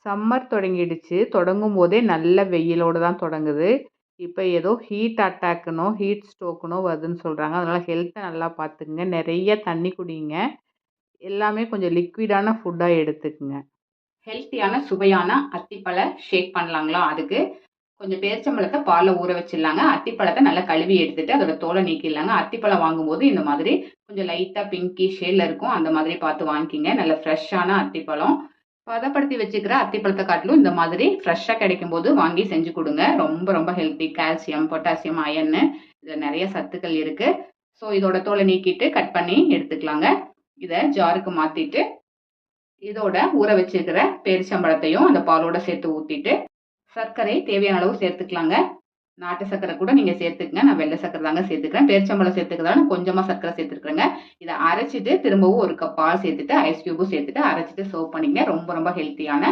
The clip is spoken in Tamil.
சம்மர் தொடங்கிடுச்சு. தொடங்கும்போதே நல்ல வெயிலோட தான் தொடங்குது. இப்ப ஏதோ ஹீட் அட்டாக்னோ, ஹீட் ஸ்ட்ரோக்னோ வருதுன்னு சொல்றாங்க. அதனால ஹெல்த்த நல்லா பார்த்துக்கங்க. நெறைய தண்ணி குடிங்க. எல்லாமே கொஞ்சம் லிக்விடான ஃபுட்டா எடுத்துக்கங்க. ஹெல்த்தியான சுவையான அத்திப்பழ ஷேக் பண்ணலாங்களா? அதுக்கு கொஞ்சம் பேரிச்சம்பழத்தை பால்ல ஊற வச்சிடலாங்க. அத்திப்பழத்தை நல்லா கழுவி எடுத்துட்டு அதோட தோலை நீக்கிடலாங்க. அத்திப்பழம் வாங்கும்போது இந்த மாதிரி கொஞ்சம் லைட்டா பிங்கி ஷேட்ல இருக்கும். அந்த மாதிரி பார்த்து வாங்கிக்கிங்க. நல்ல ஃப்ரெஷ்ஷான அத்திப்பழம். பதப்படுத்தி வச்சுக்கிற அத்திப்பழத்தை காட்டிலும் இந்த மாதிரி ஃப்ரெஷ்ஷாக கிடைக்கும் போது வாங்கி செஞ்சு கொடுங்க. ரொம்ப ரொம்ப ஹெல்த்தி. கால்சியம், பொட்டாசியம், அயன்னு இதில் நிறைய சத்துக்கள் இருக்கு. ஸோ இதோட தோலை நீக்கிட்டு கட் பண்ணி எடுத்துக்கலாங்க. இதை ஜாருக்கு மாத்திட்டு இதோட ஊற வச்சிருக்கிற பேரிச்சம்பழத்தையும் அந்த பாலோட சேர்த்து ஊற்றிட்டு சர்க்கரை தேவையான அளவு சேர்த்துக்கலாங்க. நாட்டு சர்க்கரை கூட நீங்க சேர்த்துக்கங்க. நான் வெள்ளை சர்க்கரை தாங்க சேர்த்துக்கிறேன். பேரிச்சம்பழம் சேர்த்துக்கிறதால கொஞ்சமா சர்க்கரை சேர்த்துருக்குறேங்க. இதை அரைச்சிட்டு திரும்பவும் ஒரு கப் பால் சேர்த்துட்டு ஐஸ் கியூபும் சேர்த்துட்டு அரைச்சிட்டு சர்வ் பண்ணிங்க. ரொம்ப ரொம்ப ஹெல்த்தியான